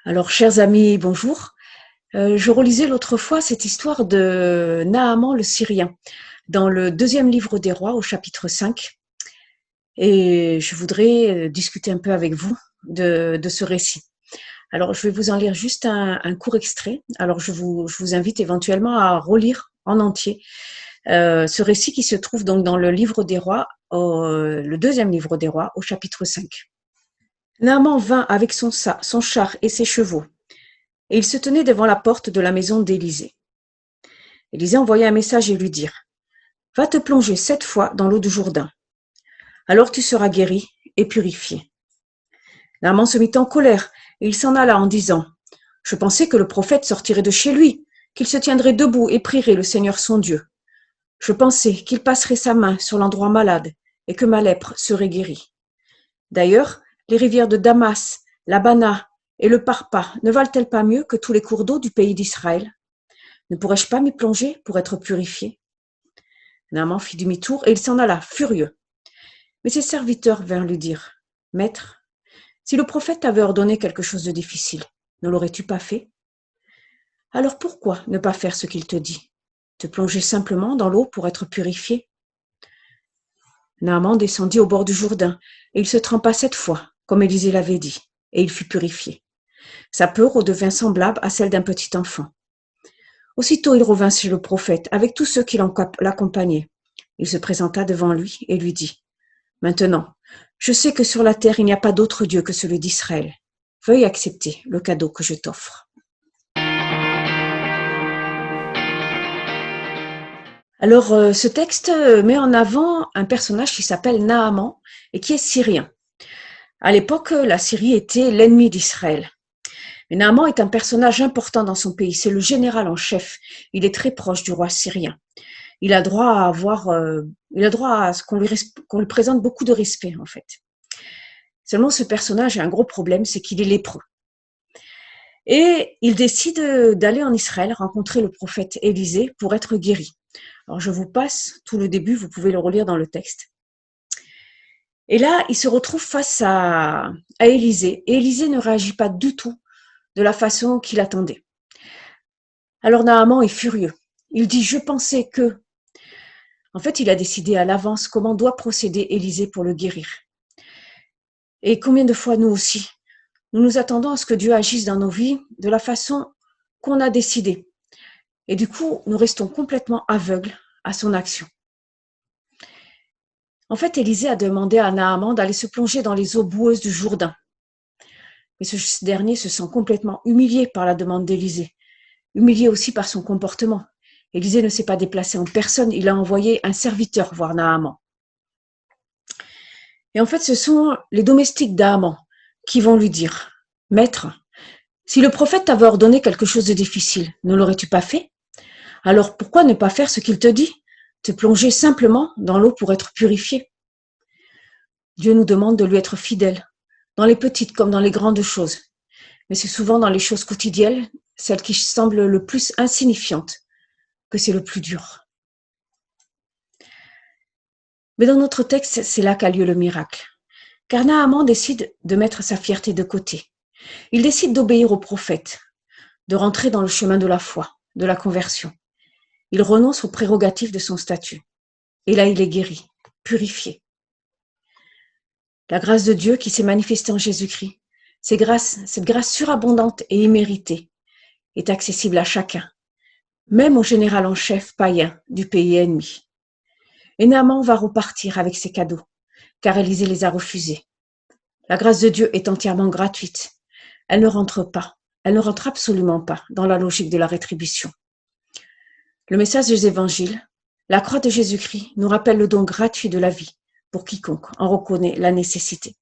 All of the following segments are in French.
Alors, chers amis, bonjour. Je relisais l'autre fois cette histoire de Naaman le Syrien dans le deuxième livre des rois au chapitre 5. Et je voudrais discuter un peu avec vous de ce récit. Alors, je vais vous en lire juste un court extrait. Alors, je vous invite éventuellement à relire en entier ce récit qui se trouve donc dans le livre des rois, le deuxième livre des rois au chapitre 5. Naaman vint avec son char et ses chevaux. Et il se tenait devant la porte de la maison d'Élisée. Élisée envoya un message et lui dit: « Va te plonger 7 fois dans l'eau du Jourdain. Alors tu seras guéri et purifié. » Naaman se mit en colère et il s'en alla en disant: « Je pensais que le prophète sortirait de chez lui, qu'il se tiendrait debout et prierait le Seigneur son Dieu. Je pensais qu'il passerait sa main sur l'endroit malade et que ma lèpre serait guérie. D'ailleurs, les rivières de Damas, l'Abana et le Parpa ne valent-elles pas mieux que tous les cours d'eau du pays d'Israël? Ne pourrais-je pas m'y plonger pour être purifié? » Naaman fit demi-tour et il s'en alla, furieux. Mais ses serviteurs vinrent lui dire: « Maître, si le prophète t'avait ordonné quelque chose de difficile, ne l'aurais-tu pas fait? Alors pourquoi ne pas faire ce qu'il te dit? Te plonger simplement dans l'eau pour être purifié? » Naaman descendit au bord du Jourdain, et il se trempa 7 fois, comme Élisée l'avait dit, et il fut purifié. Sa peau redevint semblable à celle d'un petit enfant. Aussitôt il revint chez le prophète avec tous ceux qui l'accompagnaient. Il se présenta devant lui et lui dit: « Maintenant, je sais que sur la terre il n'y a pas d'autre Dieu que celui d'Israël. Veuille accepter le cadeau que je t'offre. » Alors, ce texte met en avant un personnage qui s'appelle Naaman et qui est syrien. À l'époque, la Syrie était l'ennemi d'Israël. Mais Naaman est un personnage important dans son pays. C'est le général en chef. Il est très proche du roi syrien. Il a droit à ce qu'on lui présente beaucoup de respect, en fait. Seulement, ce personnage a un gros problème, c'est qu'il est lépreux. Et il décide d'aller en Israël rencontrer le prophète Élisée pour être guéri. Alors, je vous passe tout le début, vous pouvez le relire dans le texte. Et là, il se retrouve face à Élisée. Et Élisée ne réagit pas du tout de la façon qu'il attendait. Alors, Naaman est furieux. Il dit: « Je pensais que… » En fait, il a décidé à l'avance comment doit procéder Élisée pour le guérir. Et combien de fois nous aussi, nous nous attendons à ce que Dieu agisse dans nos vies de la façon qu'on a décidé. Et du coup, nous restons complètement aveugles à son action. En fait, Élisée a demandé à Naaman d'aller se plonger dans les eaux boueuses du Jourdain. Mais ce dernier se sent complètement humilié par la demande d'Élisée, humilié aussi par son comportement. Élisée ne s'est pas déplacé en personne, il a envoyé un serviteur voir Naaman. Et en fait, ce sont les domestiques d'Naaman qui vont lui dire: « Maître, si le prophète t'avait ordonné quelque chose de difficile, ne l'aurais-tu pas fait? Alors pourquoi ne pas faire ce qu'il te dit? Te plonger simplement dans l'eau pour être purifié. » Dieu nous demande de lui être fidèles, dans les petites comme dans les grandes choses. Mais c'est souvent dans les choses quotidiennes, celles qui semblent le plus insignifiantes, que c'est le plus dur. Mais dans notre texte, c'est là qu'a lieu le miracle. Car Naaman décide de mettre sa fierté de côté. Il décide d'obéir au prophète, de rentrer dans le chemin de la foi, de la conversion. Il renonce aux prérogatives de son statut. Et là, il est guéri, purifié. La grâce de Dieu qui s'est manifestée en Jésus-Christ, cette grâce surabondante et imméritée, est accessible à chacun, même au général en chef païen du pays ennemi. Et Naaman va repartir avec ses cadeaux, car Élisée les a refusés. La grâce de Dieu est entièrement gratuite. Elle ne rentre absolument pas dans la logique de la rétribution. Le message des évangiles, la croix de Jésus-Christ, nous rappelle le don gratuit de la vie pour quiconque en reconnaît la nécessité.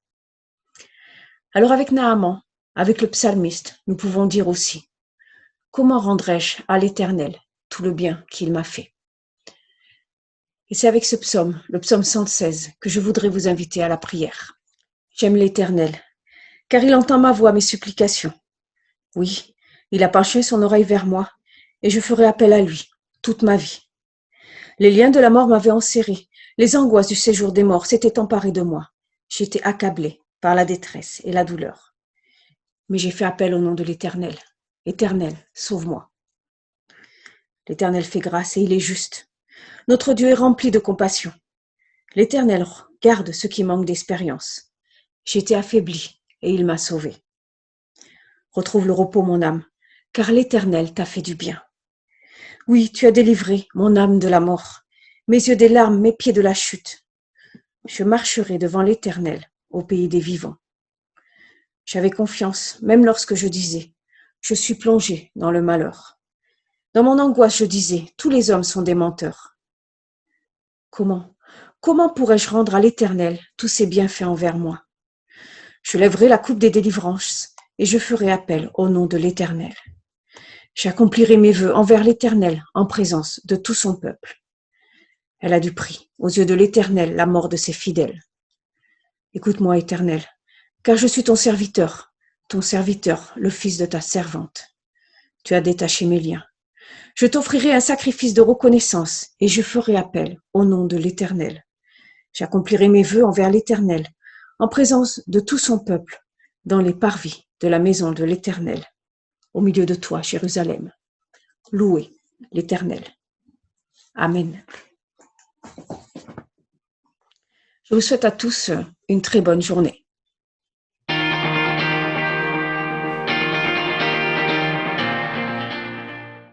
Alors avec Naaman, avec le psalmiste, nous pouvons dire aussi: « Comment rendrai-je à l'Éternel tout le bien qu'il m'a fait ?» Et c'est avec ce psaume, le psaume 116, que je voudrais vous inviter à la prière. J'aime l'Éternel, car il entend ma voix, mes supplications. Oui, il a penché son oreille vers moi, et je ferai appel à lui toute ma vie. Les liens de la mort m'avaient enserré, les angoisses du séjour des morts s'étaient emparées de moi. J'étais accablée par la détresse et la douleur. mais j'ai fait appel au nom de l'Éternel. Éternel, sauve-moi. L'Éternel fait grâce et il est juste. Notre Dieu est rempli de compassion. L'Éternel garde ceux qui manquent d'expérience. J'étais affaibli et il m'a sauvé. Retrouve le repos, mon âme, car l'Éternel t'a fait du bien. Oui, tu as délivré mon âme de la mort, mes yeux des larmes, mes pieds de la chute. Je marcherai devant l'Éternel au pays des vivants. J'avais confiance, même lorsque je disais, je suis plongé dans le malheur. Dans mon angoisse, je disais, tous les hommes sont des menteurs. Comment pourrais-je rendre à l'Éternel tous ses bienfaits envers moi? Je lèverai la coupe des délivrances et je ferai appel au nom de l'Éternel. J'accomplirai mes vœux envers l'Éternel en présence de tout son peuple. Elle a du prix aux yeux de l'Éternel la mort de ses fidèles. Écoute-moi, Éternel, car je suis ton serviteur, le fils de ta servante. Tu as détaché mes liens. Je t'offrirai un sacrifice de reconnaissance et je ferai appel au nom de l'Éternel. J'accomplirai mes vœux envers l'Éternel, en présence de tout son peuple, dans les parvis de la maison de l'Éternel, au milieu de toi, Jérusalem. Louez l'Éternel. Amen. Je vous souhaite à tous une très bonne journée.